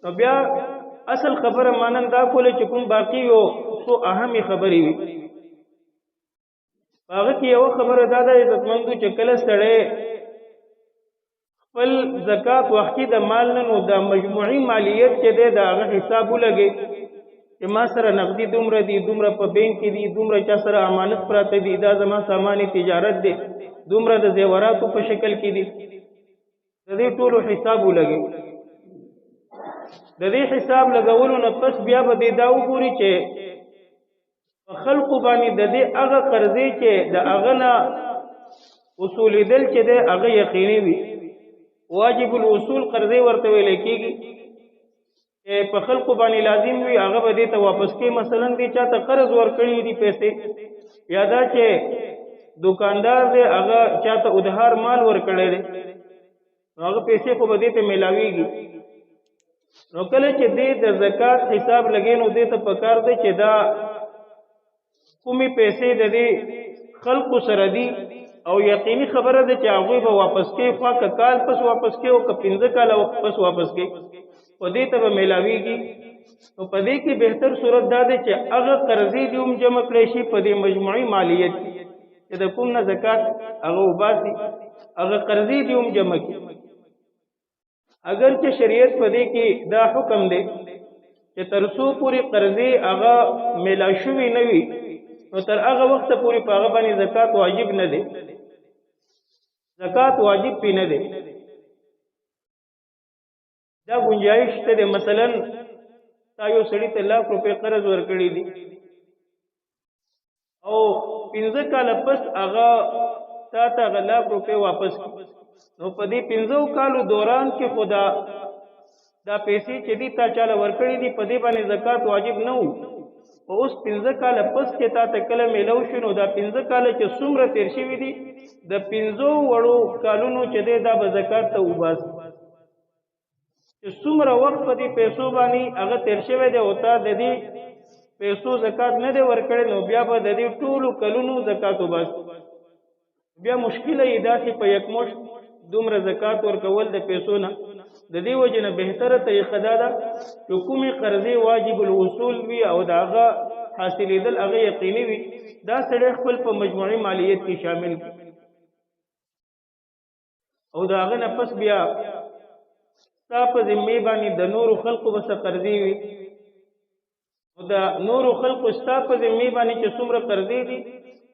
نو بیا اصل خبره مانن دا کوله چې کوم باقی یو څو اهمي خبرې وي هغه کې یو خبره دا ده عزتمندو چې کله سړی خپل زکات وختي د مال نه نو د مجموعي مالیت چې دی د هغه حساب ولګي چې ما سره نقدي دومره دي دومره په بینک کې دي دومره چا سره امانت پراته دي دا زما ساماني تجارت دی دومره د زیوراتو په شکل کې دي د دې ټولو حساب ولګي د دې حساب لګولو نه پس بیا به دې دا وګوري چې په خلقو باندې د دې هغه قرضې چې د هغه نه وصولېدل چې دی هغه یقیني وي واجب الوصول قرضې ورته ویل کېږي چې په خلقو باندې لازم وي هغه به دې ته واپس کوي مثلا دې چا ته قرض ورکړي دي پیسې یا دا چې دکاندار دی هغه چا ته ادهار مال ورکړی دی هغه پیسې خو به دې ته میلاویږي نو کله چې دې د زکات حساب لګې نو دې ته پکار دی چې دا کومې پیسې د دې خلقو سره دي او یقیني خبره ده چې هغوی به واپس کوي خوا که کال پس واپس کوي او که 15 کاله پس واپس کوي په دې ته به میلاویږي نو په دې کې بهتر صورت دا ده چې هغه قرضې دې هم جمع کړی شي په دې مجموعي مالیت چې د کوم نه زکات هغه وباسي هغه قرضې دې هم جمع کړي اگر چې شریعت په دې کې دا حکم دی چې تر څو پورې قرضې هغه میلا شوي نه وي نو تر هغه وخت پورې په هغه باندې زکات واجب نه دی زکات واجب پې نه دی دا گنجائش ته دی مثلا تا یو سړي ته 1,00,000 روپۍ قرض ورکړي دي او 15 کاله پس هغه تا ته هغه 1,00,000 روپۍ واپس کړي نو په دې 15 کالو دوران کې خدا دا پیسې چې دي تا چاله ورکړي دي په دې باندې زکات واجب نه وو او اوس 15 کاله پس کې تا ته کله میلو شو نو دا 15 کاله چې څومره تیر شوي دي د 15 وړو کالونو چې دی دا به زکات ته وباسي چې څومره وخت په دې پیسو باندې هغه تیر شوی دی او تا د دې پیسو زکات نه دی ورکړی نو بیا به د دې ټولو کلونو زکات وباسي بیا مشکله یې داسې په یکمشت دومره زکات ورکول د پیسو نه د دې وجه نه بهتره طریقه دا ده چې کومې قرضې واجب الوصول وي او د هغه حاصلېدل هغه یقیني وي دا سړی خپل په مجموعي مالیت کې شامل کړي او د هغه نه پس بیا ستا په ذمې باندې د نورو خلقو به څه قرضې وي او د نورو خلقو ستا په ذمې باندې چې څومره قرضې دي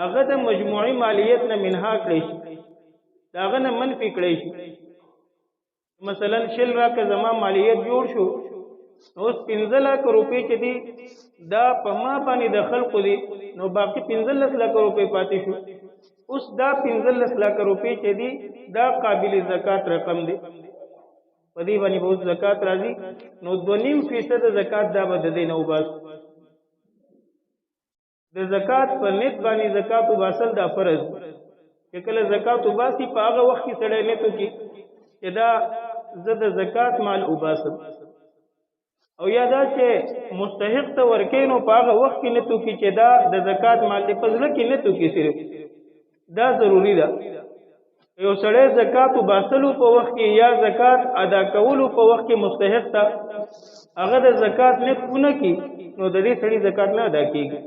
هغه د مجموعي مالیت نه منها کړی شي د هغه نه منفي کړی شي مثلا 100 راکه زما مالیت جوړ شو اوس 15 لک روپۍ چې دي دا په ما باندې د خلقو دي نو باقي 15 لک روپۍ پاتې شو اوس دا 15 لک روپۍ چې دي دا قابل زکات رقم دی په دې باندې به زکات راځي نو 2.5% زکات دا به د دې نه وباسو د زکات په نیت باندې زکات وباسل دا فرض چې کله زکات وباسي په هغه وخت کې سړی نیت وکړي چې دا زه د زکات مال وباسم او یا دا چې مستحق ته ورکې نو په هغه وخت کې نیت وکړي چې دا د زکات مال دی په زړه کې نیت وکړي صرف دا ضروري ده یو سړی زکات وباسلو په وخت کې یا زکات ادا کولو په وخت کې مستحق ته هغه د زکات نیت ونه کړي نو د دې سړي زکات نه ادا کېږي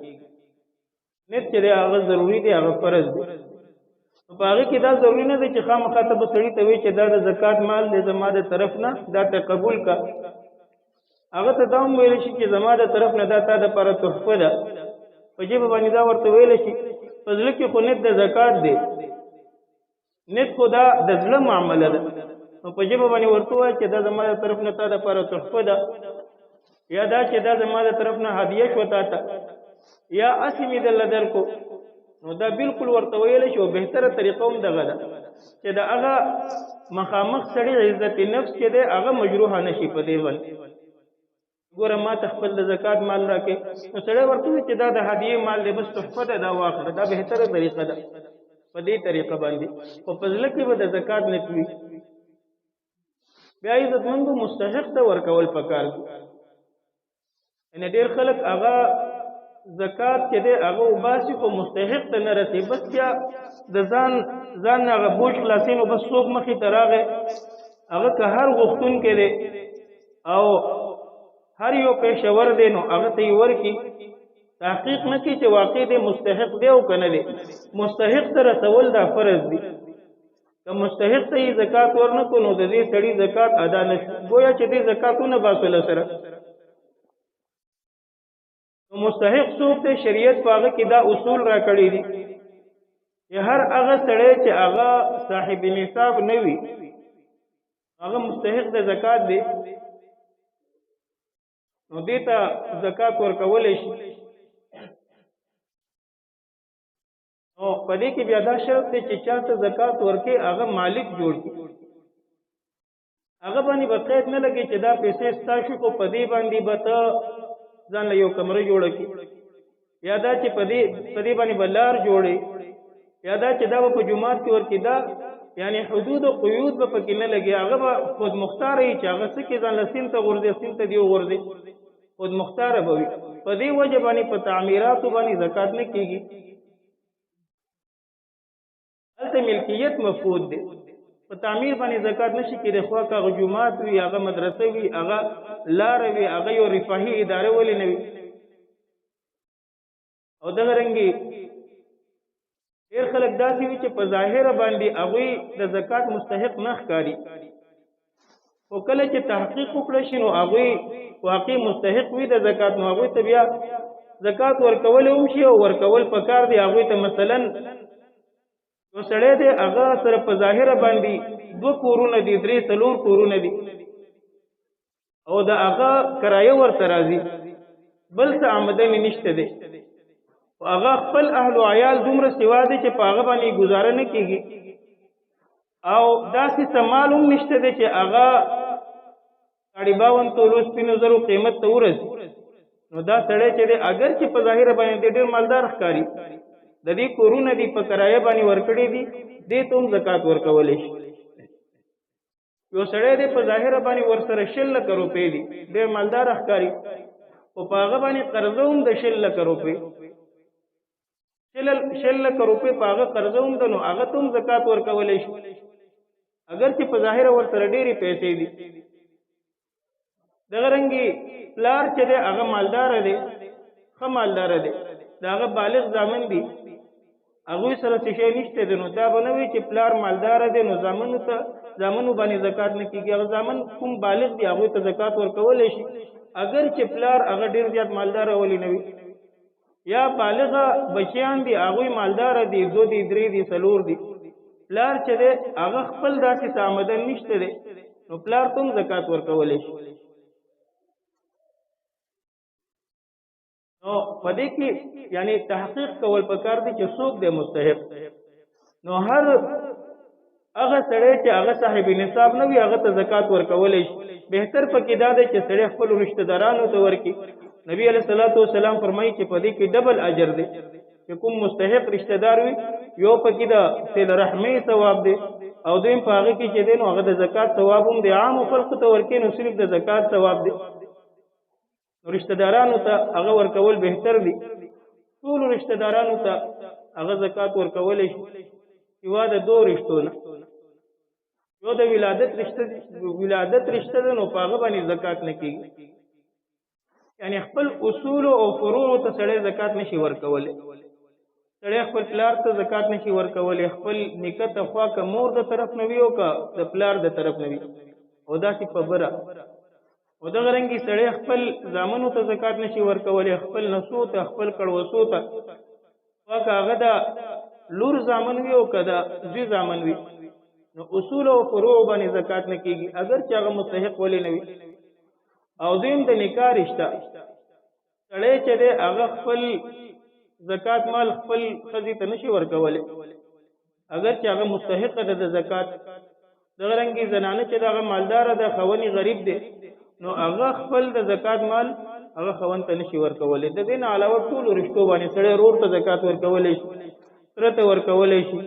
نیت چې دی هغه ضروري دی هغه فرض دی په هغه کې دا ضروري نه دی چې خامخا ته به سړي ته وایي چې دا د زکات مال دی زما د طرف نه دا ته قبول کا هغه ته دا هم ویلی شي چې زما د طرف نه دا تا دپاره تحفه ده په ژبه باندې دا ورته ویلی شي په زړه کې خو نیت د زکات دی نیت خو دا د زړه معامله ده نو په ژبه باندې ورته ووایه چې دا زما د طرف نه تا دپاره تحفه ده یا دا چې دا زما د طرف نه هدیه شوه تا ته یا هسې مې درله درکو نو دا بالکل ورته ویلی شي او بهتره طریقه هم دغه ده چې د هغه مخامخ سړي عزت نفس چې دی هغه مجروحه نه شي په دې باندې ګوره ما ته خپل د زکات مال راکې نو سړی ورته وایي چې دا د هدیې مال دی بس تحفه ده دا واخله دا بهتره طریقه ده په دې طریقه باندې خو په زړه کې به د زکات نیت وي بیا عزتمندو مستحق ته ورکول پکار دي یعنې ډېر خلک هغه زکات چې دی هغه وباسي خو مستحق ته نه رسي بس بیا د ځان نه هغه بوج خلاصي نو بس څوک مخې ته راغی هغه که هر غوښتونکی دی او هر یو پیشور دی نو هغه ته یې ورکړي، تحقیق نه کړي چې واقع دی مستحق دی او که نه دی. مستحق ته رسول دا فرض دی. که مستحق ته یې زکات ورنکړو نو د دې سړي زکات ادا نه شو، گویا چې دې زکاتونه باطله سره. نو مستحق څوک دی؟ شریعت په هغه کې دا اصول را کړي دي چې هر هغه سړی چې هغه صاحب نصاب نه وي هغه مستحق د زکات دی، نو دې ته زکات ورکولی شي. نو په دې کې بیا دا شرط دی چې چا ته زکات ورکړي هغه مالک جوړ کړي، هغه باندې به قید نه لګي چې دا پیسې ستا شو خو په دې باندې به ته ځان له یو کمره جوړه کړي، یا دا چې په دې باندې به لار جوړې، یا دا چې دا به په جومات کې ورکړي. دا یعنی حدود او قیود به پکې نه لګي، هغه به خود مختار وي چې هغه څه کې ځان له سیند ته غورځي، سیند ته دې وغورځي، خود مختاره به وي. په دې وجه باندې په تعمیراتو باندې زکات نه کېږي. هلته ملکیت مفقود دی، په تعمیر باندې زکات نشي کېدی، خو هغه جومات وي، هغه مدرسه وي، هغه لاره وي، هغه یو رفاهي اداره ولې نه وي. او دغه رنګې ډېر خلک داسې وي چې په ظاهره باندې هغوی د زکات مستحق نه ښکاري، خو کله چې تحقیق وکړی شي نو هغوی واقعي مستحق وي د زکات، نو هغوی ته بیا زکات ورکول هم شي او ورکول پکار دی. هغوی ته مثلا یو سړی دی هغه سره په ظاهره باندې 2 کورونه دي، 3 4 کورونه دي، او د هغه کرایه ورته راځي، بل څه آمدنی نشته دی، او هغه خپل اهل او عیال دومره سوا دی چې په هغه باندې گزاره نه کېږي، او داسې څه مال هم نشته دی چې هغه 52 تولو 3,000 قیمت ته ورسي. نو دا سړی چې دی اگر چې په ظاهره باندې ډېر مالدار ښکاري، د دې کورونه دي په کرایه باندې ورکړي دي، دې ته هم زکات ورکولی شي. یو سړی دی په ظاهره باندې ورسره 6 لکه روپۍ دي، ډېر مالدار ښکاري، خو په هغه باندې قرضه هم د 6 لکه روپۍ، 6 لکه روپۍ په هغه قرضه هم ده، نو هغه ته هم زکات ورکولی شي اگر چې په ظاهره ورسره ډېرې پیسې دي. دغه رنګې پلار چې دی هغه مالداره دی، ښه مالداره دی، د هغه بالغ زامن دي، هغوی سره څه شی نشته دی، نو دا به نه وي چې پلار مالداره دی نو زامنو باندې زکات نه کېږي. هغه زامن کوم بالغ دي هغوی ته زکات ورکولی شي اگر چې پلار هغه ډېر زیات مالداره ولې نه وي. یا بالغه بچیان دي هغوی مالداره دي، 2 دي 3 دي 4 دي، پلار چې دی هغه خپل داسې څه آمدن نشته دی، نو پلار ته هم زکات ورکولی شي. نو په دې کې یعنی تحقیق کول پکار دي چې څوک دی مستحق. نو هر هغه سړی چې هغه صاحب نصاب نه وي هغه ته زکات ورکولی شي. بهتر پکې دا دی چې سړی خپل رشتہ دارانو ته ورکړي. نبی علیہ الصلوۃ والسلام فرمایي چې په دې کې ډبل اجر دی، چې کوم مستحق رشتہ دار وي یو پکې د صله رحمۍ ثواب دی، او دویم په هغه کې چې دی نو هغه د زکات ثواب هم دی. عام خلکو ته ورکړي نو صرف د زکات ثواب دی، رشتہ دارانو ته هغه ورکول بهتر دي. ټول رشتہ دارانو ته هغه زکات ورکولی شي سوا د 2 رشتو نه. یو د ولادت رشتہ ده نو په هغه باندې زکات نه کېږي، یعنی خپل اصول او فروع ته سړی زکات نشي ورکولی. سړی خپل پلار ته زکات نشي ورکولی، خپل نیکه ته خوا که مور د طرف نه وي او که د پلار د طرف نه وي، او داسې په بره. او دغه رنګې سړی خپل زامنو ته زکات نشي ورکولی، خپل نسو ته، خپل کړوسو ته، خوا که هغه د لور زامن وي او که د زوی زامن وي، نو اصول او فروع باندې زکات نه کېږي اگر چې هغه مستحق ولې نه وي. او دویم د نکاح رشته، سړی چې دی هغه خپل زکات مال خپل ښځې ته نشي ورکولی اگر چې هغه مستحقه ده د زکات. دغه رنګې زنانه چې هغه مالداره ده، خاوند غریب دی، نو هغه خپل د زکات مال هغه خاوند ته نشي ورکولی. د دې نه علاوه ټولو رشتو باندې سړی ورور ته زکات ورکولی شي، تره ته ورکولی شي،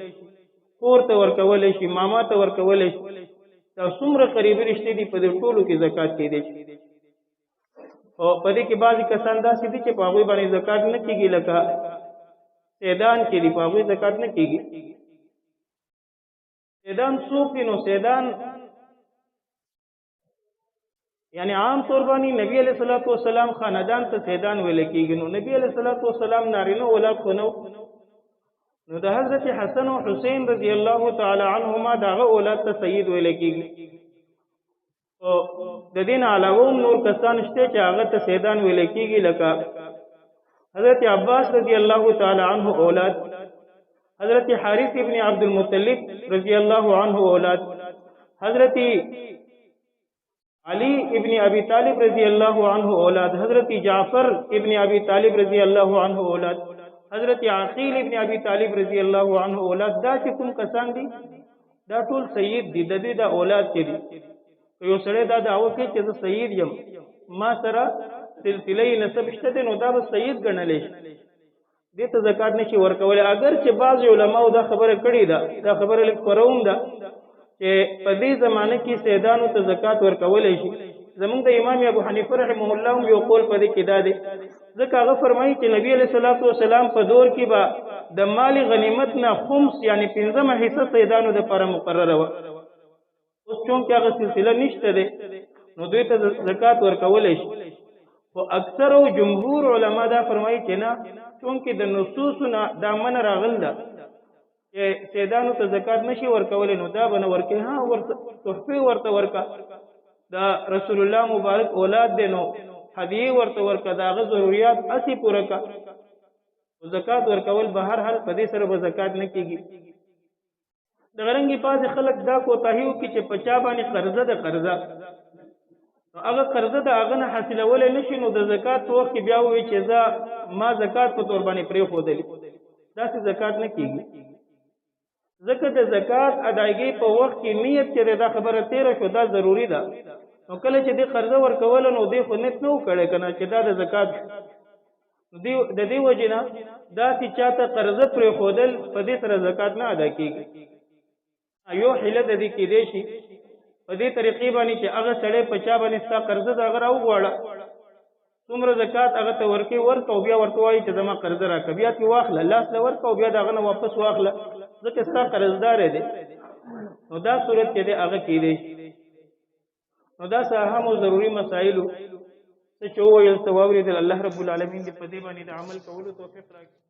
خور ته ورکولی شي، ماما ته ورکولی شي. دا څومره قریبي رشتې دي په دې ټولو کې زکات کېدی شي. او په دې کې بعضې کسان داسې دي چې په هغوی باندې زکات نه کېږي، لکه سیدان چې دي په هغوی زکات نه کېږي. سیدان څوک دي؟ نو سیدان یعنی عام طور باندې نبی علیہ الصلوۃ والسلام خاندان ته سیدان ویل کېږي، نو نبی علیہ الصلوۃ والسلام نارینه اولاد خو نو د حضرت حسن او حسین رضی الله تعالی عنهما داغه اولاد ته سید ویل کېږي. او د دین علاوه نور کسان شته چې هغه ته سیدان ویل کېږي، لکه حضرت عباس رضی الله تعالی عنه اولاد، حضرت حارث ابن عبد المطلب رضی الله عنه اولاد، حضرت علی ابن ابی طالب رضی الله عنه اولاد، حضرت جعفر ابن ابی طالب رضی الله عنه اولاد، حضرت عقیل ابن ابی طالب رضی الله عنه اولاد. دا چې کوم کسان دي دا ټول سید دي، د دې د اولاد چې دي. یو سړی دا دعوه کوي چې زه سید یم، ما سره سلسله نسب شته دی، نو دا به سید ګڼلی شي، دې ته زکات نشي ورکولی. اگر چې بعض علماو دا خبره کړې ده، دا خبره لږ خپروم ده چې په دې زمانه کې سیدانو ته زکات ورکولی شي. زمونږ د امام ابو حنیفه رحمه الله هم یو قول په دې کې دا دی، ځکه هغه فرمایي چې نبی علیہ الصلوۃ والسلام په دور کې به د مال غنیمت نه خمس یعنی 15 حصہ سیدانو د لپاره مقرره وه. اوس چونکې هغه سلسله نشته دی نو دوی ته زکات ورکولی شي. خو اکثر او جمهور علما دا فرمایي چې نه، چونکې د نصوصو نه دا منع راغل ده چې سیدانو ته زکات نشي ورکولی، نو دا به نه ورکوي. ها ورته تحفې ورته ورکه، دا رسول الله مبارک اولاد دی نو هدیه ورته ورکه، د هغه ضروریات هسې پوره که. زکات ورکول به هر حال په دې سره به زکات نه کېږي. دغه رنګې بعضې خلک دا کوتاهي وکړي چې په چا باندې قرضه ده، قرضه نو هغه قرضه د هغه نه حاصلولی نه شي، نو د زکات په وخت کې بیا ووایي چې زه ما زکات په طور باندې پرېښودلي، داسې زکات نه کېږي. ځکه د زکات ادایګۍ په وخت کې نیت چې دا خبره تېره شو دا ضروري ده. نو کله چې دې قرضه ورکوله نو دې خو نیت نه و کړی که نه چې دا د زکات د دې وجې نه داسې چاته قرضه پرېښودل په دې سره زکات نه ادا کېږي. یو حیله د دې کېدی شي په دې طریقې باندې چې هغه سړی په چا باندې ستا قرضه د هغه راوغواړه، څومره زکات هغه ته ورکوي، ورکه او بیا ورته وایي چې زما قرضه راکړه، بیا ترې واخله، لاس له ورکه او بیا د هغه نه واپس واخله، ځکه ستا قرضدار دی. نو دا صورت کې دی هغه کېدی شي. نو دا څه اهم او ضروري مسایلو څه چې وویل څه واورېدل، الله رب العالمین دې په دې باندې د عمل کولو توفیق راکړي.